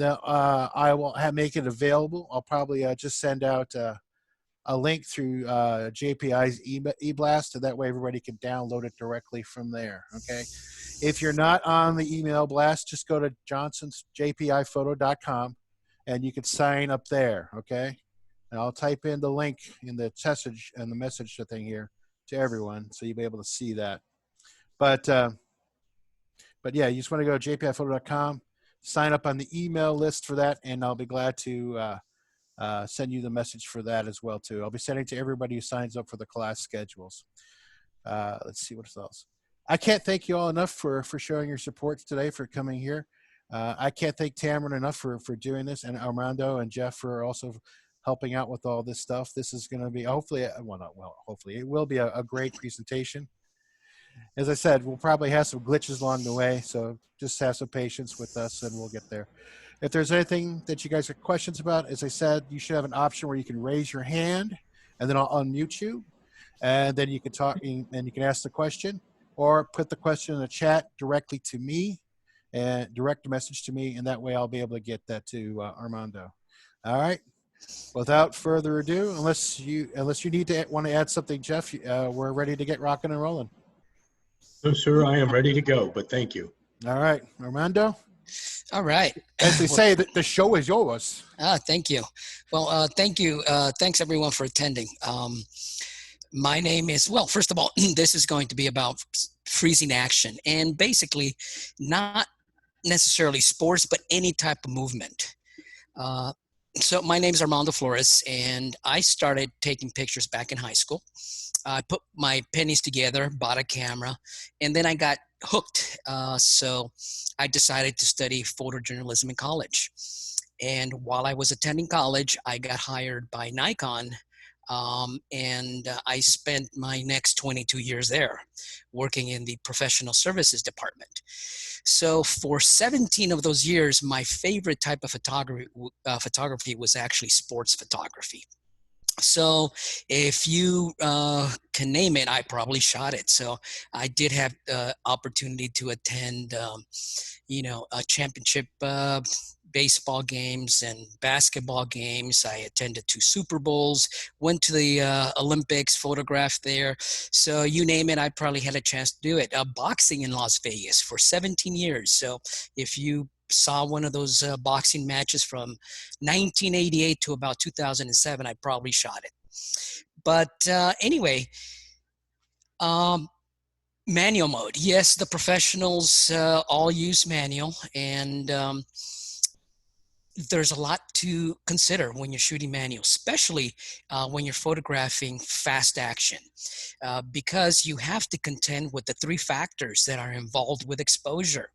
I will make it available. I'll probably just send out a link through JPI's eBlast, and that way everybody can download it directly from there. Okay. If you're not on the email blast, just go to johnsonsjpiphoto.com and you can sign up there. Okay. And I'll type in the link in the message and the message thing here to everyone, so you'll be able to see that. But yeah, you just want to go to jpiphoto.com, sign up on the email list for that, and I'll be glad to send you the message for that as well too. I'll be sending to everybody who signs up for the class schedules. Let's see what else. I can't thank you all enough for showing your support today, for coming here. I can't thank Tamron enough for doing this, and Armando and Jeff for also helping out with all this stuff. This is going to be hopefully, hopefully it will be a great presentation. As I said, we'll probably have some glitches along the way, so just have some patience with us and we'll get there. If there's anything that you guys have questions about, as I said, you should have an option where you can raise your hand and then I'll unmute you. And then you can talk and you can ask the question, or put the question in the chat directly to me and direct a message to me. And that way I'll be able to get that to Armando. All right. Without further ado, unless you want to add something, Jeff, we're ready to get rocking and rolling. No, sir, I am ready to go, but thank you. All right, Armando. All right. As they say, the show is yours. Thank you. Well, thank you. Thanks everyone for attending. My name is, well, first of all, this is going to be about freezing action, and basically not necessarily sports, but any type of movement. So my name is Armando Flores, and I started taking pictures back in high school. I put my pennies together, bought a camera, and then I got hooked. So I decided to study photojournalism in college. And while I was attending college, I got hired by Nikon, and I spent my next 22 years there working in the professional services department. So for 17 of those years, my favorite type of photography was actually sports photography. So if you can name it, I probably shot it. So I did have the opportunity to attend, a championship baseball games and basketball games. I attended 2 Super Bowls, went to the Olympics, photographed there. So you name it, I probably had a chance to do it. Boxing in Las Vegas for 17 years. So if you saw one of those boxing matches from 1988 to about 2007, I probably shot it. But anyway, manual mode. Yes, the professionals all use manual, and there's a lot to consider when you're shooting manual, especially when you're photographing fast action, because you have to contend with the 3 factors that are involved with exposure.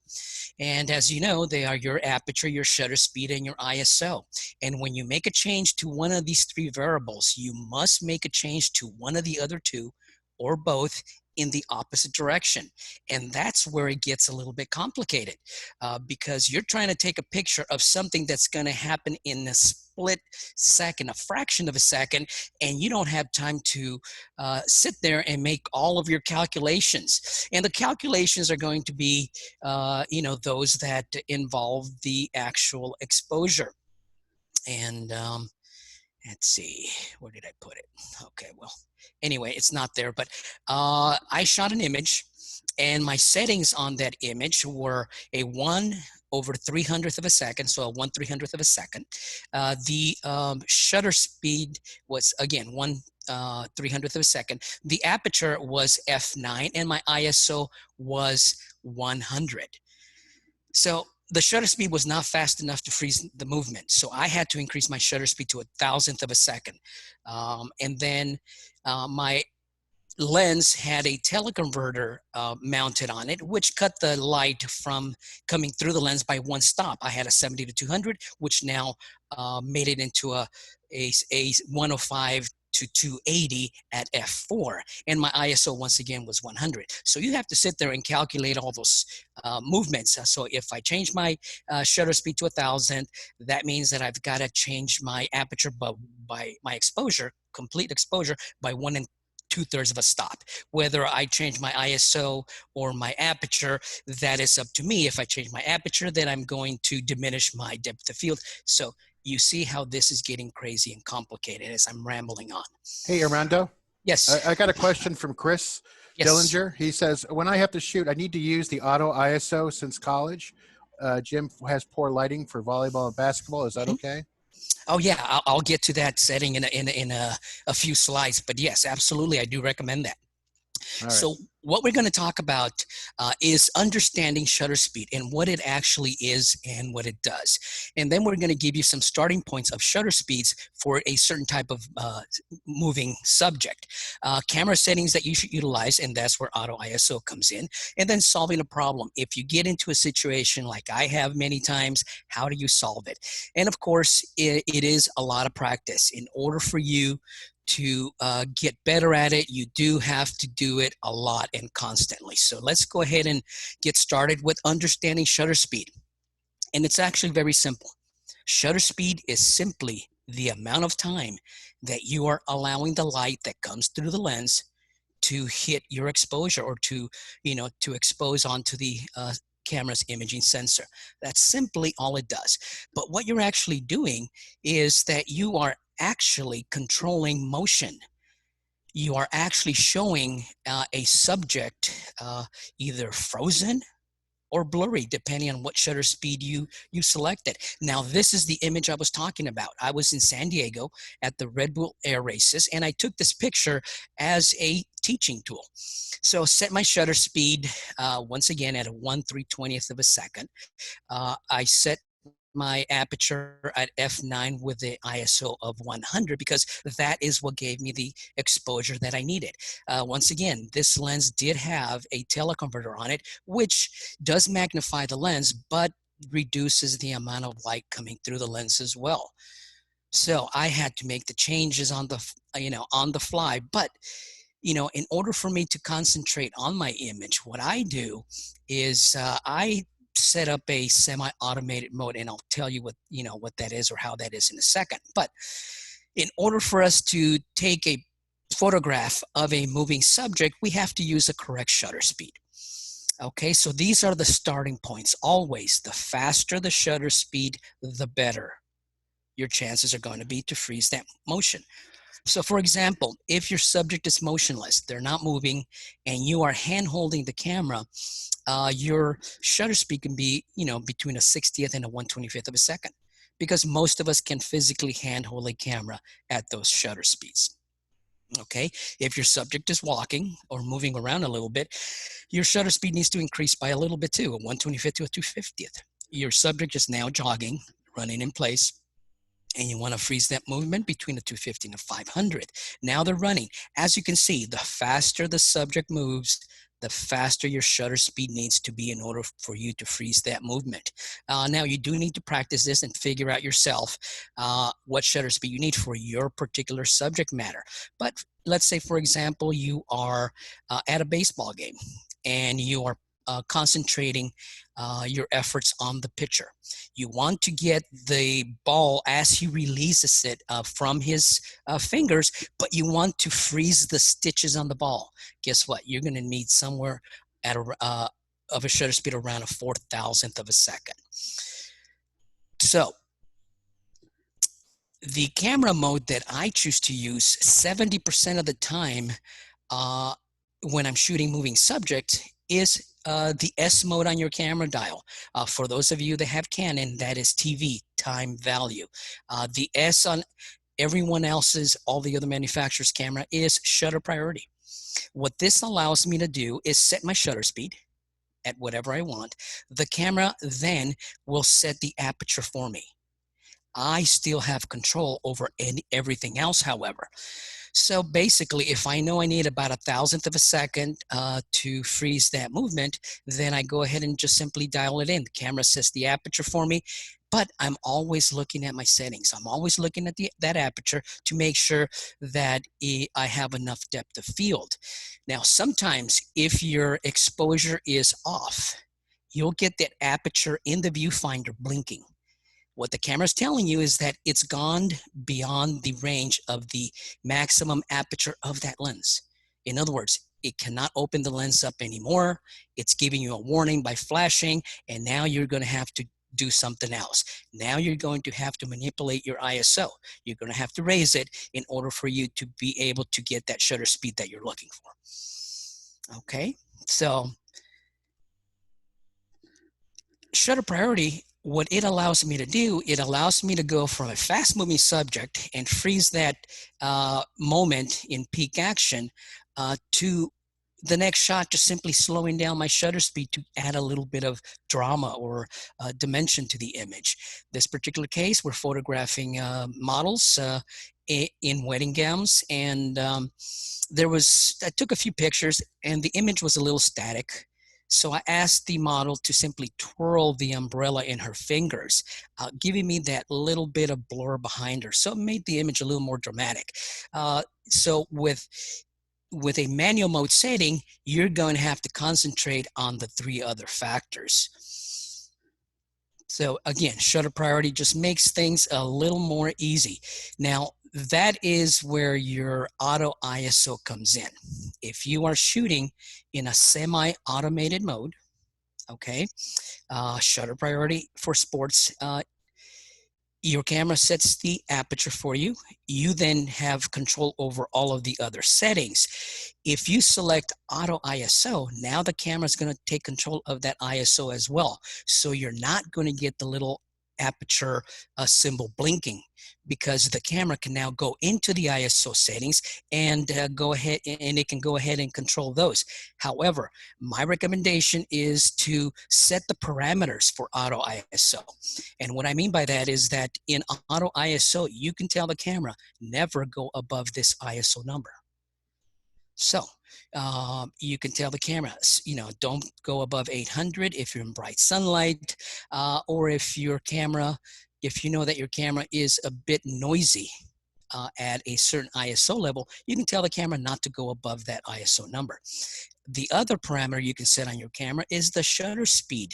And as you know, they are your aperture, your shutter speed, and your ISO. And when you make a change to one of these 3 variables, you must make a change to one of the other 2 or both in the opposite direction. And that's where it gets a little bit complicated, because you're trying to take a picture of something that's going to happen in a split second, a fraction of a second, and you don't have time to sit there and make all of your calculations. And the calculations are going to be, those that involve the actual exposure. And let's see, where did I put it? Okay, well, anyway, it's not there, but I shot an image, and my settings on that image were a 1/300th of a second, so a 1/300th of a second. The shutter speed was, again, 1/300th of a second. The aperture was f9, and my ISO was 100. So the shutter speed was not fast enough to freeze the movement. So I had to increase my shutter speed to 1,000th of a second. And then my lens had a teleconverter mounted on it, which cut the light from coming through the lens by 1 stop. I had a 70 to 200, which now made it into a 105 to 280 at f4, and my ISO once again was 100. So you have to sit there and calculate all those movements. So if I change my shutter speed to 1,000, that means that I've got to change my aperture by my exposure, complete exposure, by 1 2/3 of a stop. Whether I change my ISO or my aperture, that is up to me. If I change my aperture, then I'm going to diminish my depth of field. So you see how this is getting crazy and complicated as I'm rambling on. Hey, Armando, Yes. I got a question from Chris Yes. Dillinger. He says, when I have to shoot, I need to use the auto ISO since college. Gym has poor lighting for volleyball and basketball. Is that Mhm. okay? Oh yeah, I'll get to that setting in a few slides. But yes, absolutely, I do recommend that. All right. So what we're going to talk about is understanding shutter speed and what it actually is and what it does. And then we're going to give you some starting points of shutter speeds for a certain type of moving subject. Camera settings that you should utilize, and that's where auto ISO comes in. And then solving a problem. If you get into a situation like I have many times, how do you solve it? And of course, it is a lot of practice. In order for you to get better at it, you do have to do it a lot and constantly. So let's go ahead and get started with understanding shutter speed. And it's actually very simple. Shutter speed is simply the amount of time that you are allowing the light that comes through the lens to hit your exposure, or to, to expose onto the camera's imaging sensor. That's simply all it does. But what you're actually doing is that you are actually controlling motion. You are actually showing a subject either frozen or blurry, depending on what shutter speed you selected. Now, this is the image I was talking about. I was in San Diego at the Red Bull Air Races, and I took this picture as a teaching tool. So set my shutter speed once again at a 1/320th of a second. I set my aperture at f9 with the ISO of 100 because that is what gave me the exposure that I needed. Once again, this lens did have a teleconverter on it, which does magnify the lens, but reduces the amount of light coming through the lens as well. So I had to make the changes on the fly. But in order for me to concentrate on my image, what I do is I set up a semi-automated mode, and I'll tell you what that is or how that is in a second. But in order for us to take a photograph of a moving subject, we have to use a correct shutter speed. Okay, so these are the starting points. Always, the faster the shutter speed, the better your chances are going to be to freeze that motion. So for example, if your subject is motionless, they're not moving, and you are hand holding the camera, your shutter speed can be, between a 60th and a 1/25th of a second, because most of us can physically hand hold a camera at those shutter speeds. Okay, if your subject is walking or moving around a little bit, your shutter speed needs to increase by a little bit too, a 1/25th to a 2/50th. Your subject is now jogging, running in place, and you want to freeze that movement between a 250 and a 500. Now they're running. As you can see, the faster the subject moves, the faster your shutter speed needs to be in order for you to freeze that movement. Now you do need to practice this and figure out yourself what shutter speed you need for your particular subject matter. But let's say, for example, you are at a baseball game and you are concentrating your efforts on the pitcher. You want to get the ball as he releases it from his fingers, but you want to freeze the stitches on the ball. Guess what? You're going to need somewhere at of a shutter speed around a 4,000th of a second. So the camera mode that I choose to use 70% of the time when I'm shooting moving subjects is the S mode on your camera dial. For those of you that have Canon, that is TV, time value. The S on everyone else's, all the other manufacturers' camera is shutter priority. What this allows me to do is set my shutter speed at whatever I want. The camera then will set the aperture for me. I still have control over everything else, however. So basically, if I know I need about 1,000th of a second to freeze that movement, then I go ahead and just simply dial it in. The camera sets the aperture for me, but I'm always looking at my settings. I'm always looking at that aperture to make sure that I have enough depth of field. Now, sometimes if your exposure is off, you'll get that aperture in the viewfinder blinking. What the camera is telling you is that it's gone beyond the range of the maximum aperture of that lens. In other words, it cannot open the lens up anymore. It's giving you a warning by flashing, and now you're going to have to do something else. Now you're going to have to manipulate your ISO. You're going to have to raise it in order for you to be able to get that shutter speed that you're looking for. Okay, so shutter priority, what it allows me to do, it allows me to go from a fast moving subject and freeze that moment in peak action to the next shot, just simply slowing down my shutter speed to add a little bit of drama or dimension to the image. This particular case, we're photographing models in wedding gowns, and I took a few pictures, and the image was a little static. So I asked the model to simply twirl the umbrella in her fingers, giving me that little bit of blur behind her. So it made the image a little more dramatic. So with a manual mode setting, you're going to have to concentrate on the three other factors. So again, shutter priority just makes things a little more easy. Now, that is where your auto ISO comes in. If you are shooting in a semi-automated mode, okay, shutter priority for sports, your camera sets the aperture for you. You then have control over all of the other settings. If you select auto ISO, now the camera is going to take control of that ISO as well. So you're not going to get the little aperture symbol blinking, because the camera can now go into the ISO settings and go ahead, and it can go ahead and control those. However, my recommendation is to set the parameters for auto ISO. And what I mean by that is that in auto ISO, you can tell the camera never go above this ISO number. So you can tell the camera, don't go above 800 if you're in bright sunlight, or if you know that your camera is a bit noisy at a certain ISO level, you can tell the camera not to go above that ISO number. The other parameter you can set on your camera is the shutter speed,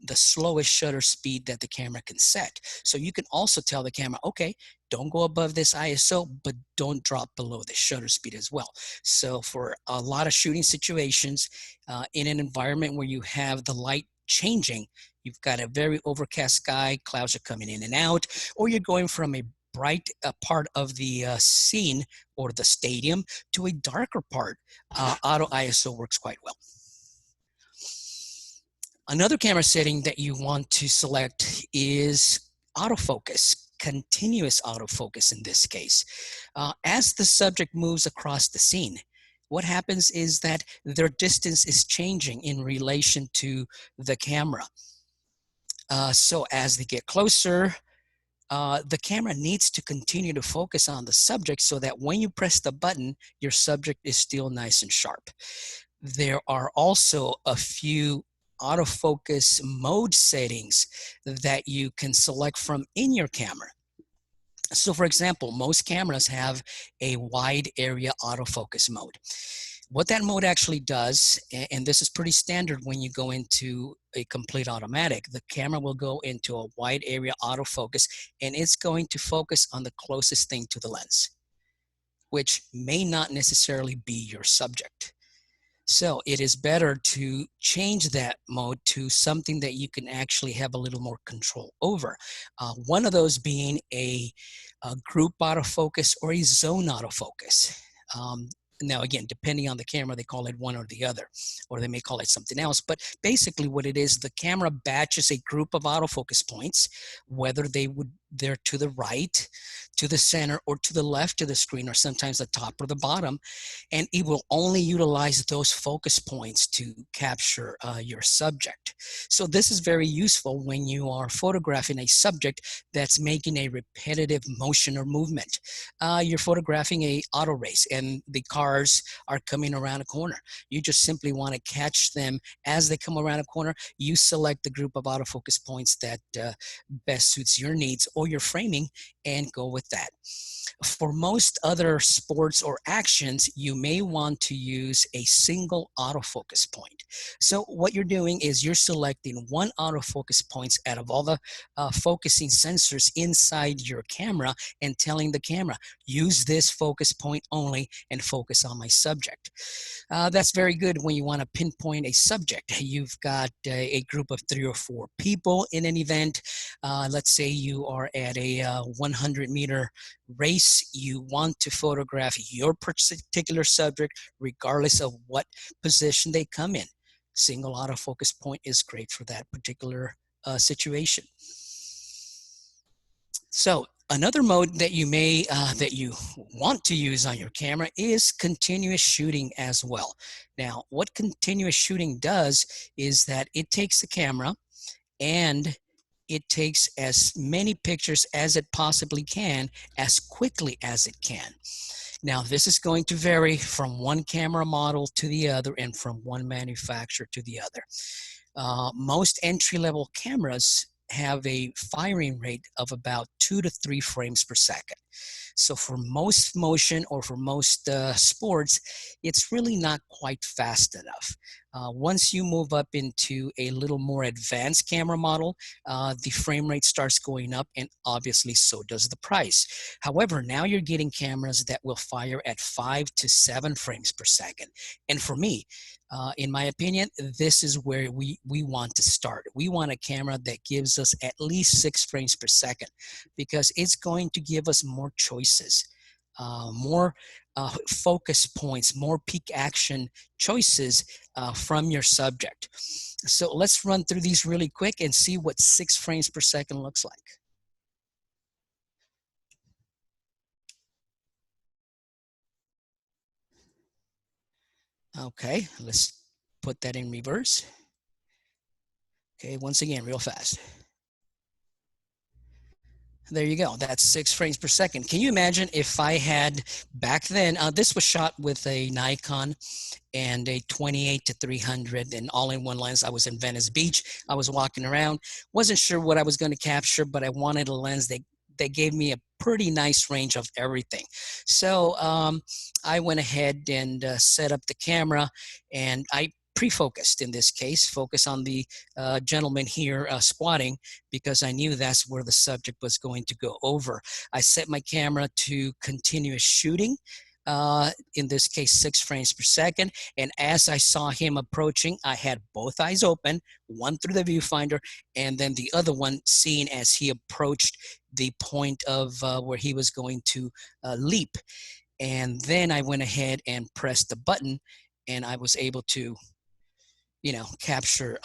the slowest shutter speed that the camera can set. So you can also tell the camera, okay, don't go above this ISO, but don't drop below the shutter speed as well. So for a lot of shooting situations, in an environment where you have the light changing, you've got a very overcast sky, clouds are coming in and out, or you're going from a bright part of the scene or the stadium to a darker part, auto ISO works quite well. Another camera setting that you want to select is autofocus, continuous autofocus in this case. As the subject moves across the scene, what happens is that their distance is changing in relation to the camera. So as they get closer, the camera needs to continue to focus on the subject so that when you press the button, your subject is still nice and sharp. There are also a few autofocus mode settings that you can select from in your camera. So for example, most cameras have a wide area autofocus mode. What that mode actually does, and this is pretty standard when you go into a complete automatic, the camera will go into a wide area autofocus, and it's going to focus on the closest thing to the lens, which may not necessarily be your subject. So it is better to change that mode to something that you can actually have a little more control over. One of those being a group autofocus or a zone autofocus. Now, again, depending on the camera, they call it one or the other, or they may call it something else. But basically what it is, the camera batches a group of autofocus points, whether they're to the right, to the center, or to the left of the screen, or sometimes the top or the bottom. And it will only utilize those focus points to capture your subject. So this is very useful when you are photographing a subject that's making a repetitive motion or movement. You're photographing a auto race and the cars are coming around a corner. You just simply want to catch them as they come around a corner. You select the group of autofocus points that best suits your needs or your framing and go with that. For most other sports or actions, you may want to use a single autofocus point. So what you're doing is you're selecting one autofocus point out of all the focusing sensors inside your camera and telling the camera, use this focus point only and focus focus on my subject. That's very good when you want to pinpoint a subject. You've got a group of 3 or 4 people in an event. Let's say you are at a 100-meter race. You want to photograph your particular subject regardless of what position they come in. Single autofocus point is great for that particular situation. So another mode that you may that you want to use on your camera is continuous shooting as well. Now, what continuous shooting does is that it takes the camera and it takes as many pictures as it possibly can as quickly as it can. Now, this is going to vary from one camera model to the other and from one manufacturer to the other. Most entry-level cameras have a firing rate of about 2 to 3 frames per second. So for most motion or for most sports, it's really not quite fast enough. Once you move up into a little more advanced camera model, the frame rate starts going up, and obviously so does the price. However, now you're getting cameras that will fire at 5 to 7 frames per second. And for me, in my opinion, this is where we want to start. We want a camera that gives us at least 6 frames per second, because it's going to give us more choices, more focus points, more peak action choices from your subject. So let's run through these really quick and see what 6 frames per second looks like. Okay, let's put that in reverse. Okay, once again, real fast. There you go. That's 6 frames per second. Can you imagine if I had back then, this was shot with a Nikon and a 28 to 300 and all-in-one lens. I was in Venice Beach. I was walking around, wasn't sure what I was going to capture, but I wanted a lens that gave me a pretty nice range of everything. So I went ahead and set up the camera, and I pre-focused in this case, focus on the gentleman here squatting, because I knew that's where the subject was going to go over. I set my camera to continuous shooting, in this case 6 frames per second, and as I saw him approaching, I had both eyes open, one through the viewfinder and then the other one seen as he approached the point of where he was going to leap. And then I went ahead and pressed the button, and I was able to, capture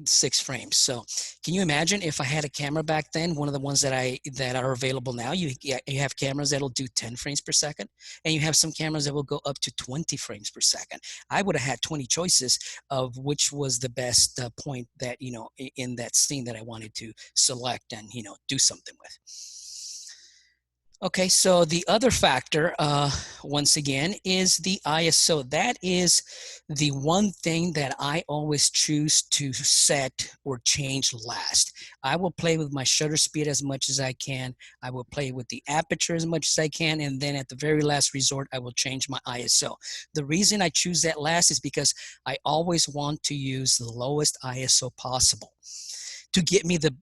6 frames. So can you imagine if I had a camera back then, one of the ones that are available now, you have cameras that'll do 10 frames per second, and you have some cameras that will go up to 20 frames per second. I would have had 20 choices of which was the best point that, in that scene that I wanted to select and, do something with. Okay, so the other factor, once again, is the ISO. That is the one thing that I always choose to set or change last. I will play with my shutter speed as much as I can. I will play with the aperture as much as I can. And then at the very last resort, I will change my ISO. The reason I choose that last is because I always want to use the lowest ISO possible to give me the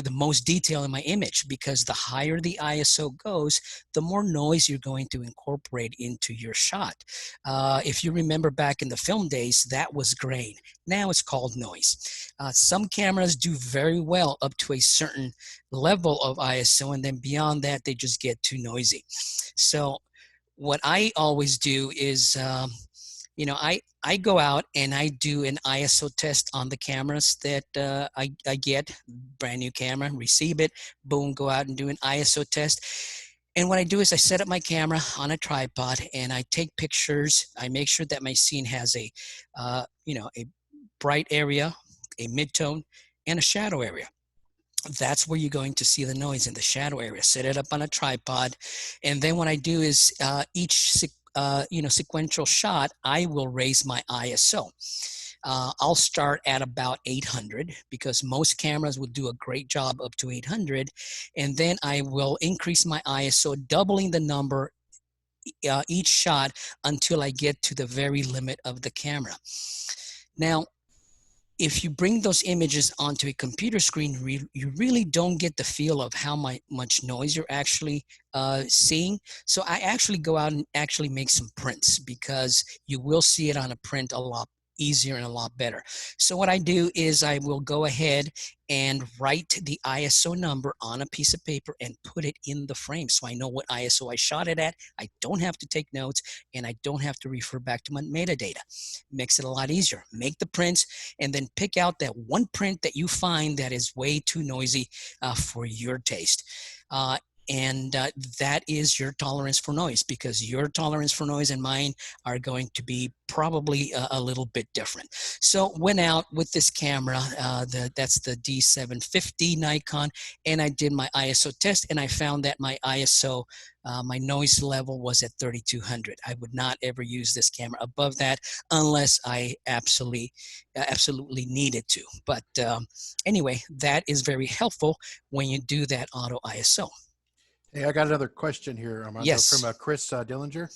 most detail in my image, because the higher the ISO goes, the more noise you're going to incorporate into your shot. If you remember back in the film days, that was grain. Now it's called noise. Some cameras do very well up to a certain level of ISO, and then beyond that, they just get too noisy. So what I always do is, I go out and I do an ISO test on the cameras that I get, brand new camera, receive it, boom, go out and do an ISO test. And what I do is I set up my camera on a tripod and I take pictures. I make sure that my scene has a bright area, a midtone, and a shadow area. That's where you're going to see the noise, in the shadow area. Set it up on a tripod. And then what I do is each sequential shot, I will raise my ISO. I'll start at about 800, because most cameras will do a great job up to 800. And then I will increase my ISO, doubling the number each shot until I get to the very limit of the camera. Now, if you bring those images onto a computer screen, you really don't get the feel of how much noise you're actually seeing. So I actually go out and actually make some prints, because you will see it on a print a lot easier and a lot better. So what I do is I will go ahead and write the ISO number on a piece of paper and put it in the frame, so I know what ISO I shot it at. I don't have to take notes, and I don't have to refer back to my metadata. Makes it a lot easier. Make the prints, and then pick out that one print that you find that is way too noisy for your taste. And that is your tolerance for noise, because your tolerance for noise and mine are going to be probably a little bit different. So went out with this camera, that's the D750 Nikon, and I did my ISO test, and I found that my ISO, my noise level was at 3200. I would not ever use this camera above that unless I absolutely needed to. But anyway, that is very helpful when you do that auto ISO. Hey, I got another question here, Armando, Yes. from Chris Dillinger.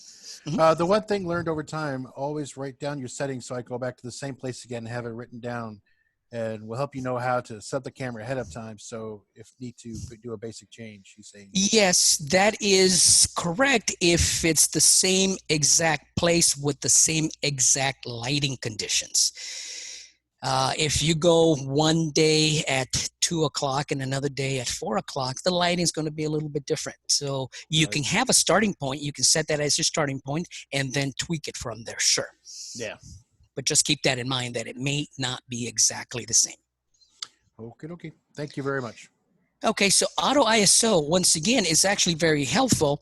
Mhm. The one thing learned over time, always write down your settings so I go back to the same place again and have it written down, and will help you know how to set the camera ahead of time. So if need to do a basic change, he's saying. Yes, that is correct if it's the same exact place with the same exact lighting conditions. If you go one day at 2 o'clock and another day at 4 o'clock, the lighting is going to be a little bit different. So you can have a starting point. You can set that as your starting point and then tweak it from there, sure. Yeah. But just keep that in mind that it may not be exactly the same. Okay. Thank you very much. Okay, so auto ISO, once again, is actually very helpful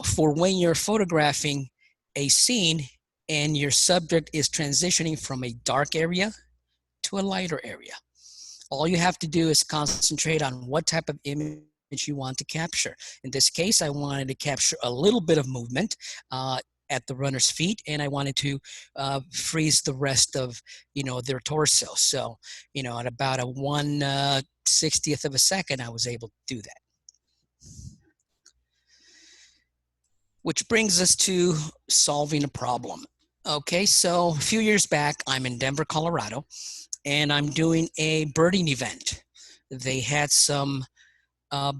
for when you're photographing a scene and your subject is transitioning from a dark area to a lighter area. All you have to do is concentrate on what type of image you want to capture. In this case, I wanted to capture a little bit of movement at the runner's feet, and I wanted to freeze the rest of, their torso. So, at about a 1/60th of a second, I was able to do that. Which brings us to solving a problem. Okay, so a few years back, I'm in Denver, Colorado, and I'm doing a birding event. They had some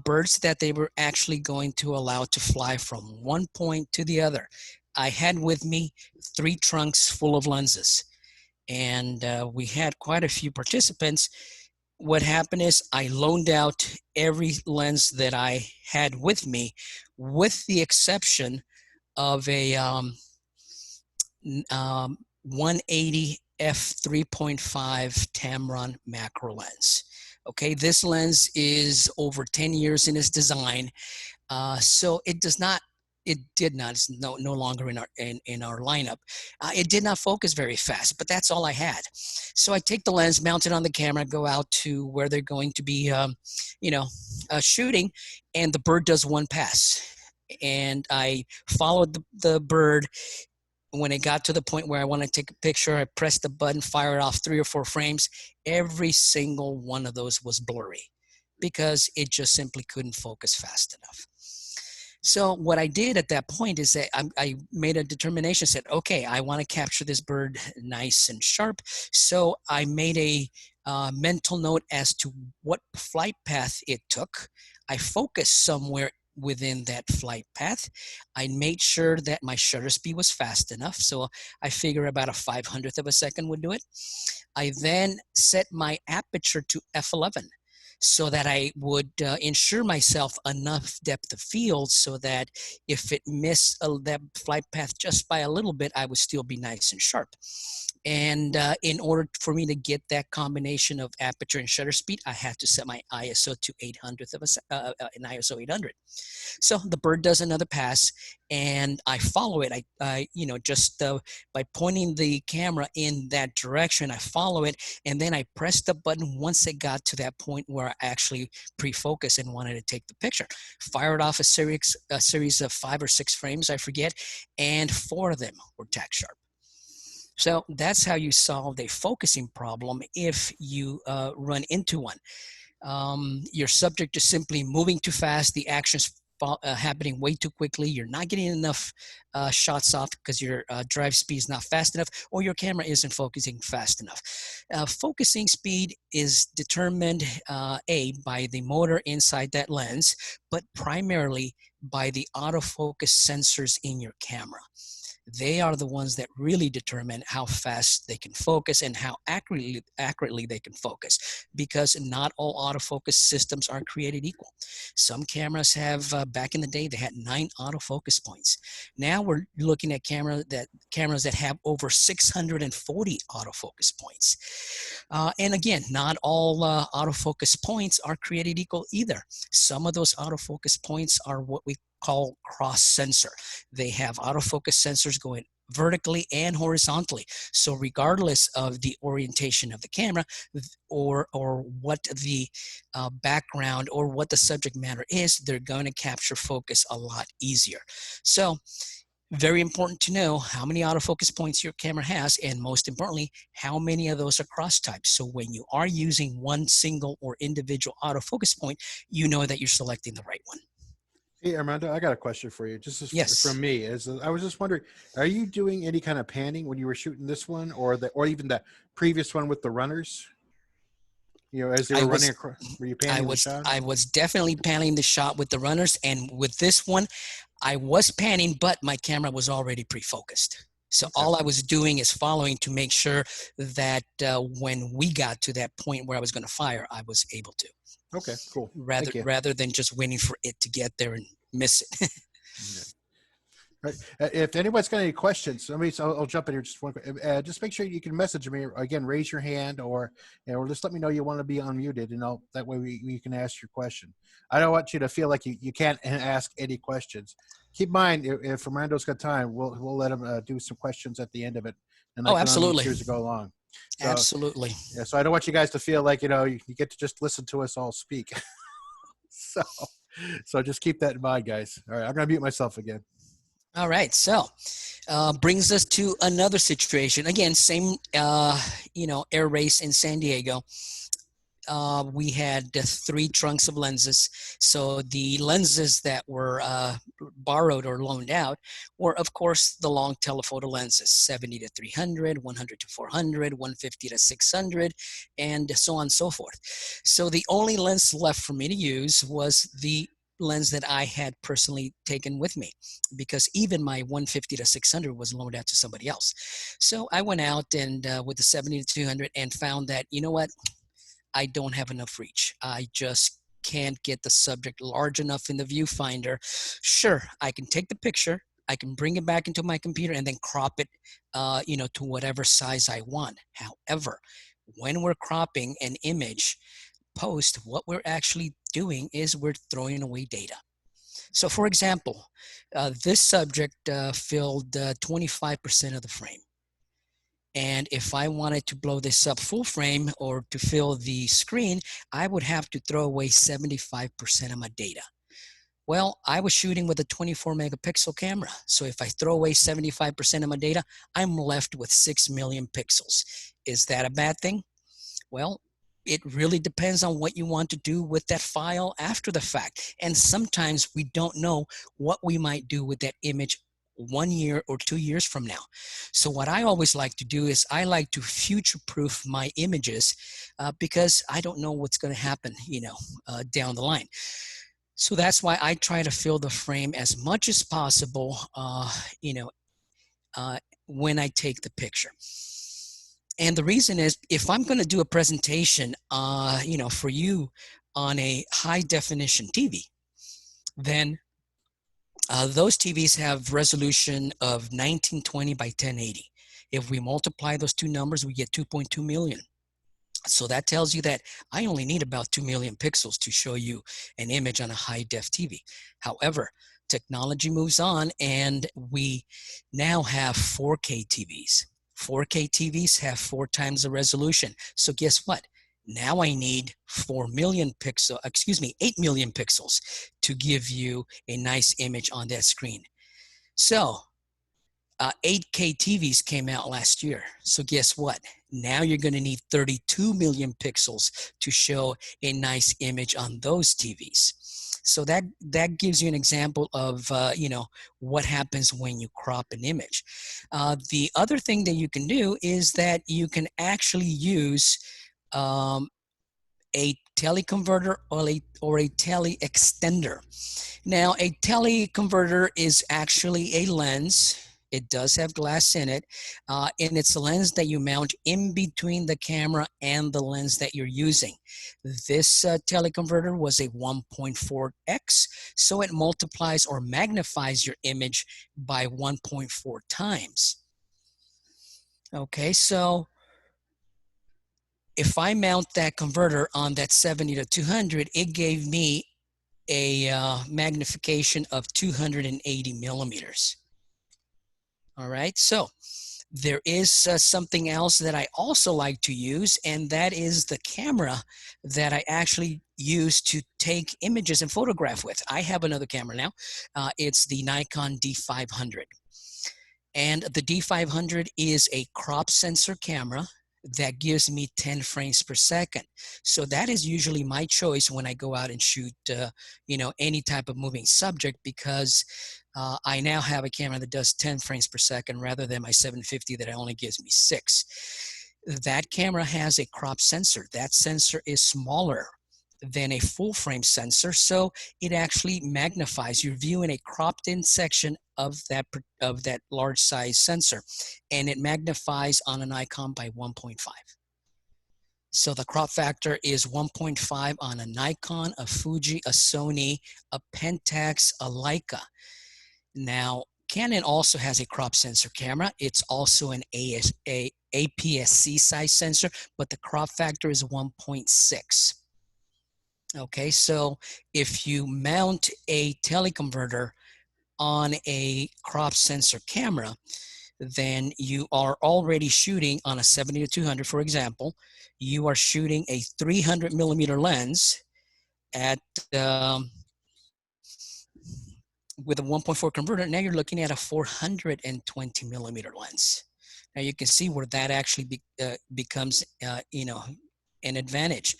birds that they were actually going to allow to fly from one point to the other. I had with me 3 trunks full of lenses, and we had quite a few participants. What happened is I loaned out every lens that I had with me, with the exception of a 180 f3.5 Tamron macro lens. Okay, this lens is over 10 years in its design, so it did not, it's no longer in our lineup. It did not focus very fast, but that's all I had. So I take the lens, mount it on the camera, go out to where they're going to be, shooting, and the bird does one pass. And I followed the bird. When it got to the point where I want to take a picture, I pressed the button, fired off 3 or 4 frames. Every single one of those was blurry because it just simply couldn't focus fast enough. So what I did at that point is that I made a determination, said, okay, I want to capture this bird nice and sharp. So I made a mental note as to what flight path it took. I focused somewhere within that flight path. I made sure that my shutter speed was fast enough. So I figure about a 500th of a second would do it. I then set my aperture to f11 so that I would ensure myself enough depth of field so that if it missed that flight path just by a little bit, I would still be nice and sharp. And in order for me to get that combination of aperture and shutter speed, I had to set my ISO to 800th of an ISO 800. So the bird does another pass, and I follow it. I just by pointing the camera in that direction, I follow it, and then I press the button once it got to that point where I actually pre-focused and wanted to take the picture. Fired off a series of 5 or 6 frames, I forget, and 4 of them were tack sharp. So that's how you solve a focusing problem if you run into one. Your subject is simply moving too fast, the action's happening way too quickly. You're not getting enough shots off because your drive speed is not fast enough, or your camera isn't focusing fast enough. Focusing speed is determined by the motor inside that lens, but primarily by the autofocus sensors in your camera. They are the ones that really determine how fast they can focus and how accurately they can focus, because not all autofocus systems are created equal. Some cameras have, back in the day, they had 9 autofocus points. Now we're looking at cameras that have over 640 autofocus points. And again, not all autofocus points are created equal either. Some of those autofocus points are what we call cross sensor. They have autofocus sensors going vertically and horizontally. So regardless of the orientation of the camera or what the background or what the subject matter is, they're going to capture focus a lot easier. So very important to know how many autofocus points your camera has, and most importantly, how many of those are cross types. So when you are using one single or individual autofocus point, you know that you're selecting the right one. Hey, Armando, I got a question for you. Just Yes. from me, I was just wondering, are you doing any kind of panning when you were shooting this one, or even the previous one with the runners? You know, as they were running across, were you panning the shot? I was definitely panning the shot with the runners, and with this one, I was panning, but my camera was already pre-focused. So all I was doing is following to make sure that when we got to that point where I was going to fire, I was able to. Okay, cool. Rather than just waiting for it to get there and miss it. Okay. Right. If anybody's got any questions, I'll jump in here just one quick. Just make sure you can message me again. Raise your hand, or just let me know you want to be unmuted, and that way you can ask your question. I don't want you to feel like you can't ask any questions. Keep in mind, if Armando's got time, we'll let him do some questions at the end of it, and absolutely, as we go along. So, absolutely. Yeah. So I don't want you guys to feel like you get to just listen to us all speak. So just keep that in mind, guys. All right, I'm gonna mute myself again. All right, so brings us to another situation. Again, same air race in San Diego. We had 3 trunks of lenses. So the lenses that were borrowed or loaned out were, of course, the long telephoto lenses, 70 to 300, 100 to 400, 150 to 600, and so on and so forth. So the only lens left for me to use was the lens that I had personally taken with me, because even my 150 to 600 was loaned out to somebody else. So I went out and with the 70 to 200 and found that, you know what, I don't have enough reach. I just can't get the subject large enough in the viewfinder. Sure, I can take the picture, I can bring it back into my computer and then crop it, to whatever size I want. However, when we're cropping an image post, what we're actually doing is we're throwing away data. So for example, this subject filled 25% of the frame. And if I wanted to blow this up full frame or to fill the screen, I would have to throw away 75% of my data. Well, I was shooting with a 24 megapixel camera. So if I throw away 75% of my data, I'm left with 6 million pixels. Is that a bad thing? Well, it really depends on what you want to do with that file after the fact. And sometimes we don't know what we might do with that image 1 year or 2 years from now. So what I always like to do is I like to future-proof my images because I don't know what's going to happen, down the line. So that's why I try to fill the frame as much as possible, when I take the picture. And the reason is, if I'm going to do a presentation, for you on a high definition TV, then those TVs have resolution of 1920 by 1080. If we multiply those two numbers, we get 2.2 million. So that tells you that I only need about 2 million pixels to show you an image on a high def TV. However, technology moves on and we now have 4K TVs. 4K TVs have 4 times the resolution. So guess what? Now I need 8 million pixels to give you a nice image on that screen. So 8K TVs came out last year. So guess what? Now you're going to need 32 million pixels to show a nice image on those TVs. So that gives you an example of what happens when you crop an image. The other thing that you can do is that you can actually use a teleconverter or a tele extender. Now, a teleconverter is actually a lens. It does have glass in it, and it's a lens that you mount in between the camera and the lens that you're using. This teleconverter was a 1.4x, so it multiplies or magnifies your image by 1.4 times. Okay, so if I mount that converter on that 70 to 200, it gave me a magnification of 280 millimeters. All right, so there is something else that I also like to use, and that is the camera that I actually use to take images and photograph with. I have another camera now. It's the Nikon D500. And the D500 is a crop sensor camera that gives me 10 frames per second. So that is usually my choice when I go out and shoot, any type of moving subject, because I now have a camera that does 10 frames per second rather than my 750 that only gives me 6. That camera has a crop sensor. That sensor is smaller than a full frame sensor, so it actually magnifies. You're viewing a cropped in section of that large size sensor, and it magnifies on an Nikon by 1.5. So the crop factor is 1.5 on a Nikon, a Fuji, a Sony, a Pentax, a Leica. Now, Canon also has a crop sensor camera. It's also an APS-C size sensor, but the crop factor is 1.6. Okay, so if you mount a teleconverter on a crop sensor camera, then you are already shooting on a 70 to 200, for example. You are shooting a 300 millimeter lens at with a 1.4 converter. Now you're looking at a 420 millimeter lens. Now you can see where that actually becomes, an advantage.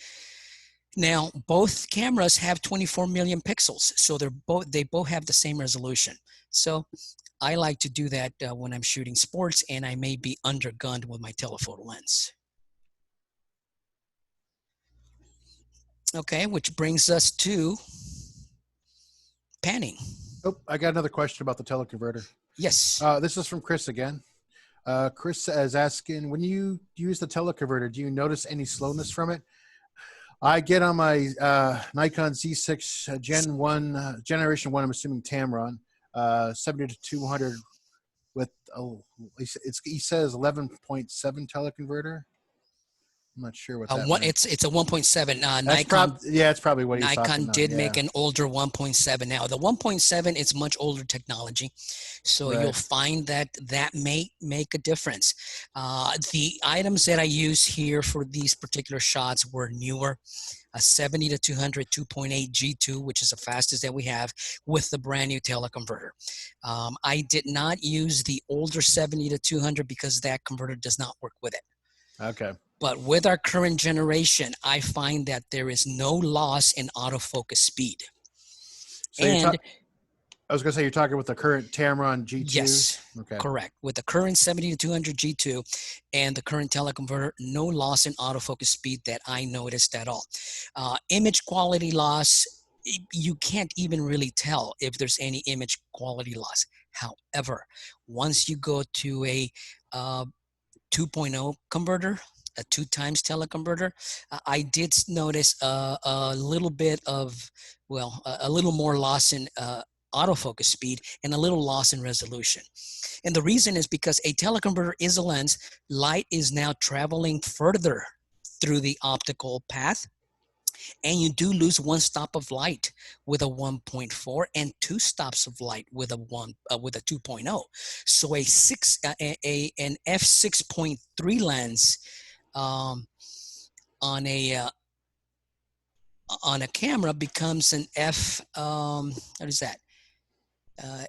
Now, both cameras have 24 million pixels, so they both have the same resolution. So I like to do that when I'm shooting sports and I may be undergunned with my telephoto lens. Okay, which brings us to panning. Oh, I got another question about the teleconverter. Yes. This is from Chris again. Chris is asking, when you use the teleconverter, do you notice any slowness from it? I get on my Nikon Z6 Generation 1, I'm assuming Tamron, 70 to 200 with, he says 11.7 teleconverter. I'm not sure what that meant. It's a 1.7. Nikon. It's probably what he's talking Nikon about. did make an older 1.7. Now the 1.7, it's much older technology, so Right. you'll find that may make a difference. The items that I use here for these particular shots were newer. A 70 to 200 2.8 G2, which is the fastest that we have, with the brand new teleconverter. I did not use the older 70 to 200 because that converter does not work with it. Okay. But with our current generation, I find that there is no loss in autofocus speed. So I was going to say, you're talking with the current Tamron G2? Yes, okay. Correct. With the current 70 to 200 G2 and the current teleconverter, no loss in autofocus speed that I noticed at all. Image quality loss, you can't even really tell if there's any image quality loss. However, once you go to a 2.0 converter, a 2 times teleconverter, I did notice a little bit of, a little more loss in autofocus speed and a little loss in resolution. And the reason is because a teleconverter is a lens. Light is now traveling further through the optical path, and you do lose one stop of light with a 1.4 and 2 stops of light with a 2.0. So an f6.3 lens on a camera becomes an what is that?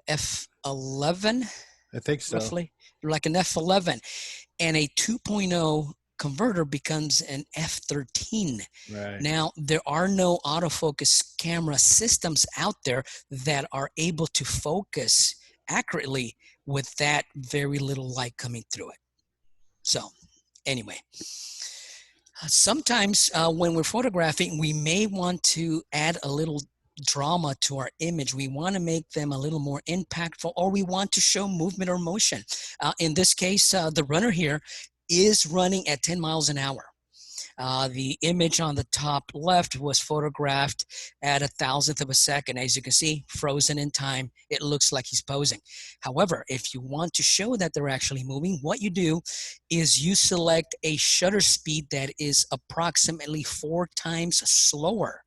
F11. I think so. Roughly, like an f11, and a 2.0 converter becomes an f13. Right. Now, there are no autofocus camera systems out there that are able to focus accurately with that very little light coming through it. So anyway, sometimes when we're photographing, we may want to add a little drama to our image. We want to make them a little more impactful, or we want to show movement or motion. In this case, the runner here is running at 10 miles an hour. The image on the top left was photographed at 1,000th of a second. As you can see, frozen in time. It looks like he's posing. However, if you want to show that they're actually moving, what you do is you select a shutter speed that is approximately 4 times slower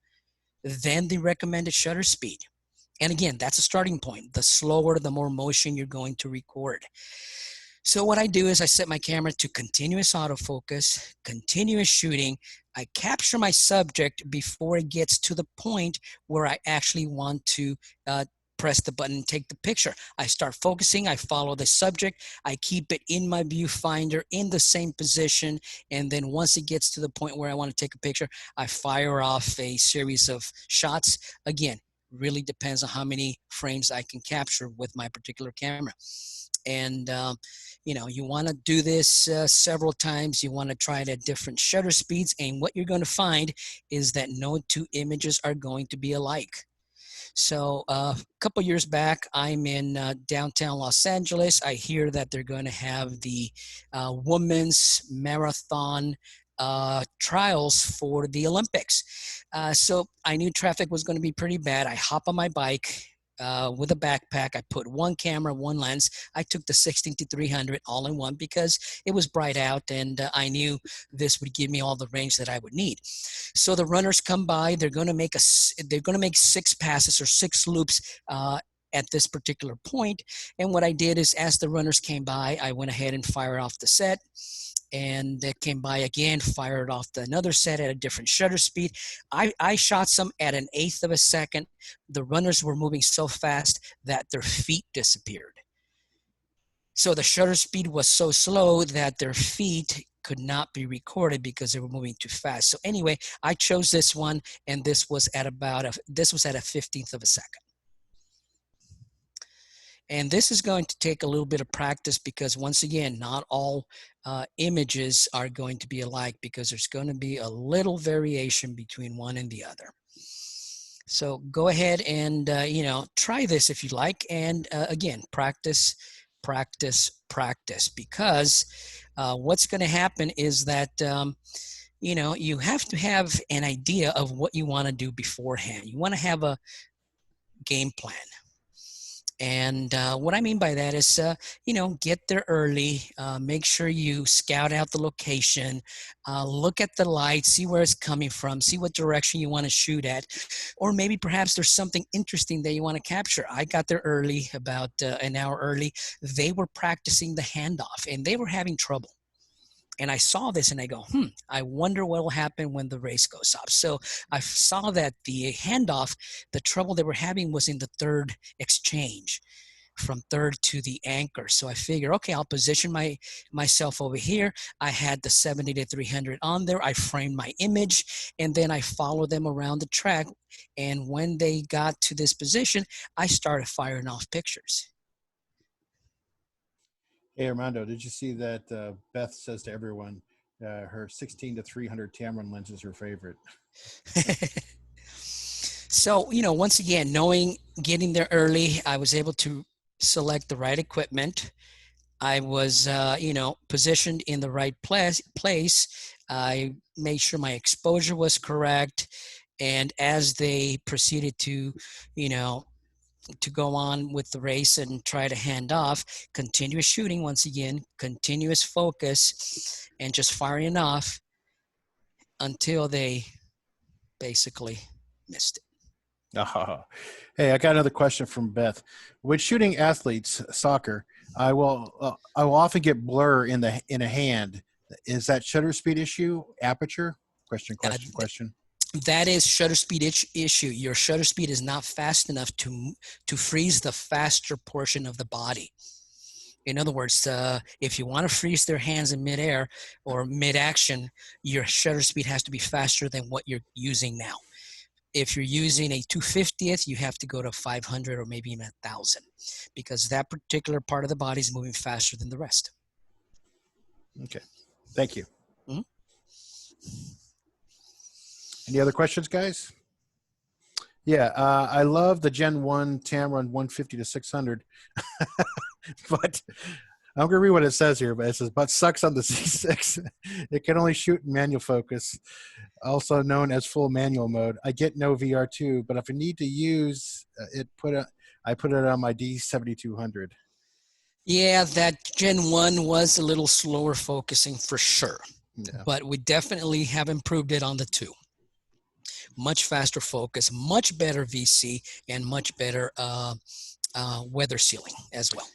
than the recommended shutter speed. And again, that's a starting point. The slower, the more motion you're going to record. So what I do is I set my camera to continuous autofocus, continuous shooting. I capture my subject before it gets to the point where I actually want to press the button and take the picture. I start focusing, I follow the subject, I keep it in my viewfinder in the same position, and then once it gets to the point where I want to take a picture, I fire off a series of shots. Again, really depends on how many frames I can capture with my particular camera. And you know, you want to do this several times. You want to try it at different shutter speeds, and what you're going to find is that no two images are going to be alike. So a couple years back, I'm in downtown Los Angeles. I hear that they're going to have the women's marathon trials for the Olympics. So I knew traffic was going to be pretty bad. I hop on my bike with a backpack. I put one camera, one lens. I took the 16-300 all in one because it was bright out, and I knew this would give me all the range that I would need. So the runners come by. They're going to make 6 passes or 6 loops at this particular point. And what I did is, as the runners came by, I went ahead and fired off the set. And they came by again, fired off another set at a different shutter speed. I shot some at 1/8 of a second. The runners were moving so fast that their feet disappeared. So the shutter speed was so slow that their feet could not be recorded because they were moving too fast. So anyway, I chose this one, and this was at this was at a 15th of a second. And this is going to take a little bit of practice because, once again, not all images are going to be alike because there's going to be a little variation between one and the other. So go ahead and, you know, try this if you like. And again, practice, practice, practice, because what's going to happen is that, you know, you have to have an idea of what you want to do beforehand. You want to have a game plan. And what I mean by that is, you know, get there early, make sure you scout out the location, look at the light, see where it's coming from, see what direction you want to shoot at, or maybe perhaps there's something interesting that you want to capture. I got there early, about an hour early. They were practicing the handoff, and they were having trouble. And I saw this and I go, I wonder what will happen when the race goes off. So I saw that the handoff, the trouble they were having was in the third exchange, from third to the anchor. So I figure, okay, I'll position myself over here. I had the 70-300 on there. I framed my image, and then I followed them around the track. And when they got to this position, I started firing off pictures. Hey, Armando, did you see that Beth says to everyone her 16-300 Tamron lens is her favorite? So, you know, once again, getting there early, I was able to select the right equipment. I was, you know, positioned in the right place. I made sure my exposure was correct. And as they proceeded to, you know, to go on with the race and try to hand off, continuous shooting, once again, continuous focus, and just firing off until they basically missed it. Oh. Hey, I got another question from Beth. When shooting athletes soccer, I will often get blur in a hand. Is that shutter speed issue? Aperture? Question. That is shutter speed issue. Your shutter speed is not fast enough to freeze the faster portion of the body. In other words, if you want to freeze their hands in midair or mid-action, your shutter speed has to be faster than what you're using now. If you're using a 250th, you have to go to 500 or maybe even 1,000 because that particular part of the body is moving faster than the rest. Okay. Thank you. Mhm. Any other questions, guys? Yeah, I love the Gen 1 Tamron 150 to 600, but I'm going to read what it says here, but it says, but sucks on the C6. It can only shoot in manual focus, also known as full manual mode. I get no VR2, but if I need to use it, I put it on my D7200. Yeah, that Gen 1 was a little slower focusing for sure, Yeah. but we definitely have improved it on the 2. Much faster focus, much better VC, and much better weather sealing as well.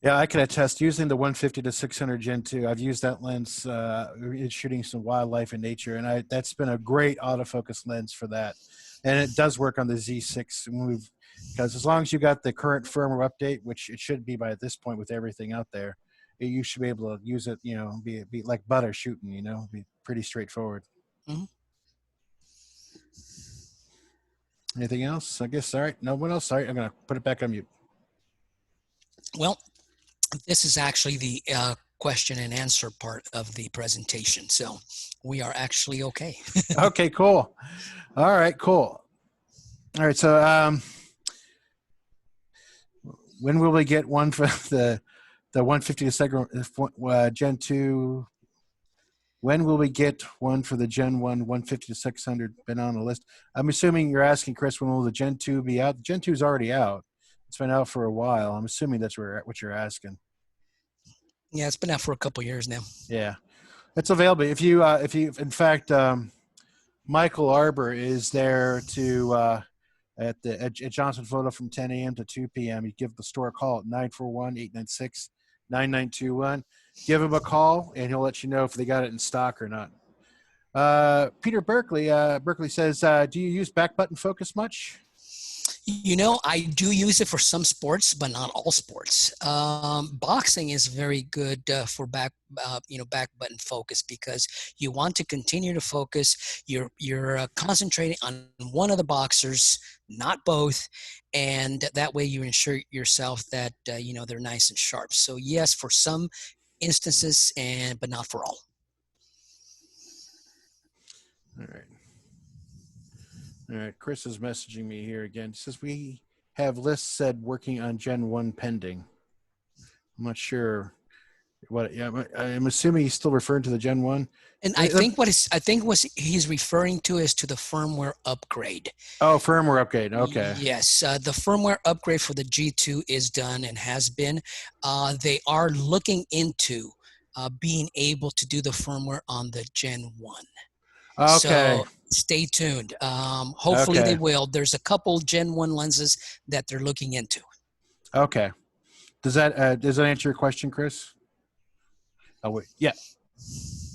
Yeah, I can attest. Using the 150 to 600 Gen 2, I've used that lens in shooting some wildlife and nature, and that's been a great autofocus lens for that. And it does work on the Z6 because as long as you got the current firmware update, which it should be by this point with everything out there, you should be able to use it. You know, be like butter shooting. You know, be pretty straightforward. Mm-hmm. Anything else? I guess. All right. No one else. All right. I'm gonna put it back on mute. Well, this is actually the question and answer part of the presentation. So we are actually okay. Okay, cool. All right, cool. All right, so when will we get one for the 150 to second Gen 2? When will we get one for the Gen 1 150 to 600? Been on the list. I'm assuming you're asking, Chris, when will the Gen 2 be out? The Gen 2 is already out. It's been out for a while. I'm assuming that's what you're asking. Yeah, it's been out for a couple years now. Yeah, it's available. If you, in fact, Michael Arbor is there to at Johnson Photo from 10 a.m. to 2 p.m. You give the store a call at 941-896-9921. Give him a call, and he'll let you know if they got it in stock or not. Peter Berkeley says, do you use back button focus much? You know, I do use it for some sports, but not all sports. Boxing is very good for back button focus because you want to continue to focus. You're concentrating on one of the boxers, not both, and that way you ensure yourself that they're nice and sharp. So yes, for some instances, but not for all. All right. All right, Chris is messaging me here again. He says we have lists said working on Gen 1 pending. I'm not sure what. Yeah, I'm assuming he's still referring to the Gen 1. And I think what he's referring to is to the firmware upgrade. Oh, firmware upgrade. Okay. Yes, the firmware upgrade for the G2 is done and has been. They are looking into being able to do the firmware on the Gen 1. Okay. So stay tuned. Hopefully they will. There's a couple Gen 1 lenses that they're looking into. Okay. Does that answer your question, Chris? Oh, wait. Yeah.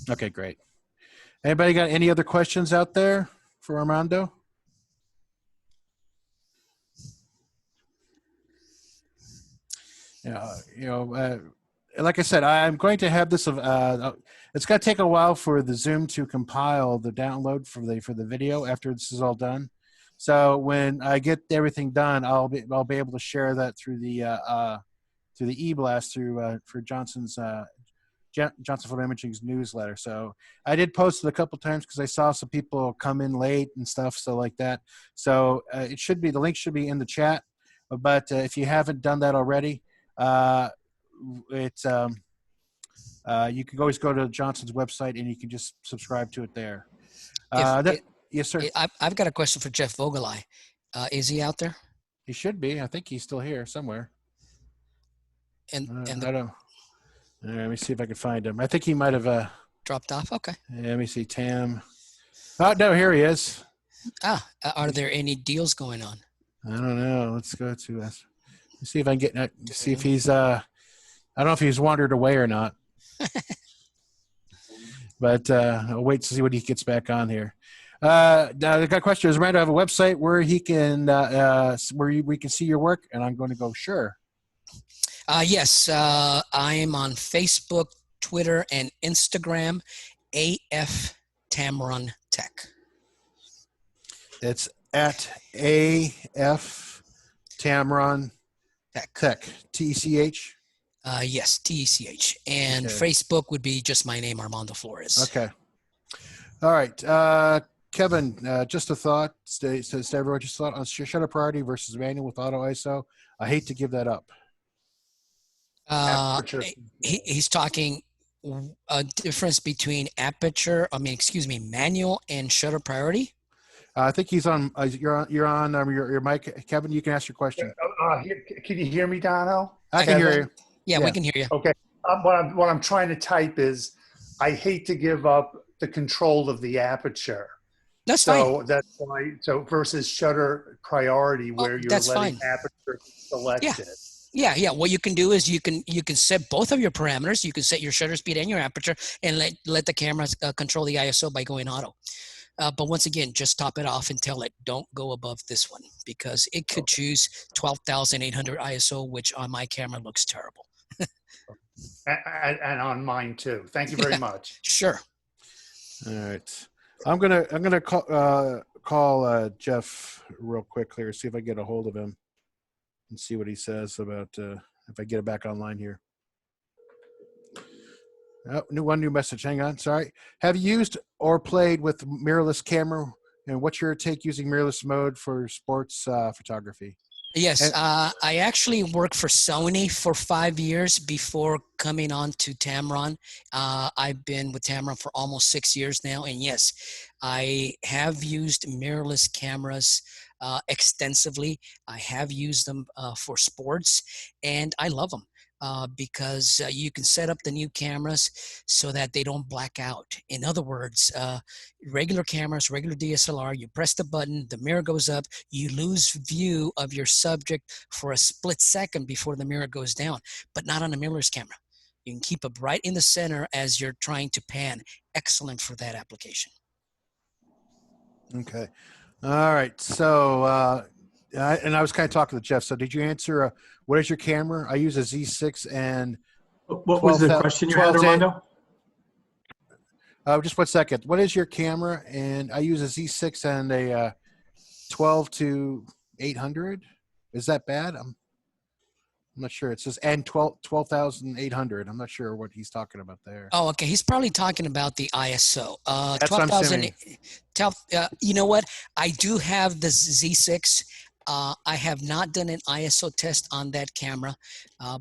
Okay, great. Anybody got any other questions out there for Armando? Like I said, I'm going to have this. It's going to take a while for the Zoom to compile the download for the video after this is all done. So when I get everything done, I'll be able to share that through the e-blast for Johnson's Johnson Photo Imaging's newsletter. So I did post it a couple times because I saw some people come in late and stuff, so like that. So the link should be in the chat. But if you haven't done that already, you can always go to Johnson's website and you can just subscribe to it there. Yes, sir. I've got a question for Jeff Vogelai. Is he out there? He should be. I think he's still here somewhere. I don't. Let me see if I can find him. I think he might have dropped off. Okay. Let me see. Tam. Oh no, here he is. Are there any deals going on? I don't know. Let's go to us. Let's see if I can get. See if he's. I don't know if he's wandered away or not. But I'll wait to see when he gets back on here. Now I got a question. Does Armando have a website where he can where we can see your work? And I'm going to go sure. Yes, I am on Facebook, Twitter, and Instagram. AF Tamron Tech. It's at AF Tamron Tech. TECH. Yes, TECH. And Okay. Facebook would be just my name, Armando Flores. Okay. All right. Kevin, just a thought. Says to everyone, just thought on shutter priority versus manual with auto ISO. I hate to give that up. Aperture. He's talking a difference between manual and shutter priority. I think he's on. You're on your mic, Kevin. You can ask your question. Can you hear me, Dono? I can hear you. Yeah, we can hear you. Okay. What I'm trying to type is, I hate to give up the control of the aperture. That's fine. That's why. So versus shutter priority, where you're letting aperture selected. Yeah. What you can do is you can set both of your parameters. You can set your shutter speed and your aperture, and let the camera control the ISO by going auto. But once again, just top it off and tell it don't go above this one, because it could choose 12,800 ISO, which on my camera looks terrible. And on mine too. Thank you very much. Sure. All right. I'm gonna call Jeff real quick here, see if I get a hold of him and see what he says about if I get it back online here. Oh, new message. Hang on. Sorry. Have you used or played with mirrorless camera? And what's your take using mirrorless mode for sports photography? Yes, I actually worked for Sony for 5 years before coming on to Tamron. I've been with Tamron for almost 6 years now. And yes, I have used mirrorless cameras extensively. I have used them for sports, and I love them. Because you can set up the new cameras so that they don't black out. In other words, regular cameras, regular DSLR, you press the button, the mirror goes up, you lose view of your subject for a split second before the mirror goes down, but not on a mirrorless camera. You can keep it right in the center as you're trying to pan. Excellent for that application. Okay. All right. So, and I was kind of talking to Jeff. So did you answer, what is your camera? I use a Z6 and What was the question you had, Armando? Just 1 second. What is your camera? And I use a Z6 and a 12 to 800. Is that bad? I'm not sure. It says and 12,800. I'm not sure what he's talking about there. Oh, okay. He's probably talking about the ISO. That's 12,000. You know what? I do have the Z6. I have not done an ISO test on that camera,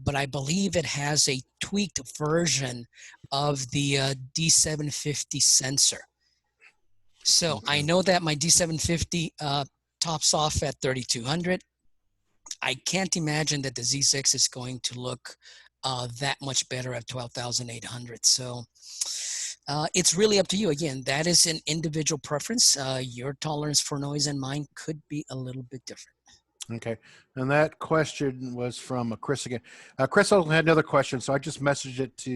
but I believe it has a tweaked version of the D750 sensor. So I know that my D750 tops off at 3200. I can't imagine that the Z6 is going to look that much better at 12,800. So it's really up to you. Again, that is an individual preference. Your tolerance for noise and mine could be a little bit different. Okay. And that question was from Chris again. Chris also had another question, so I just messaged it to,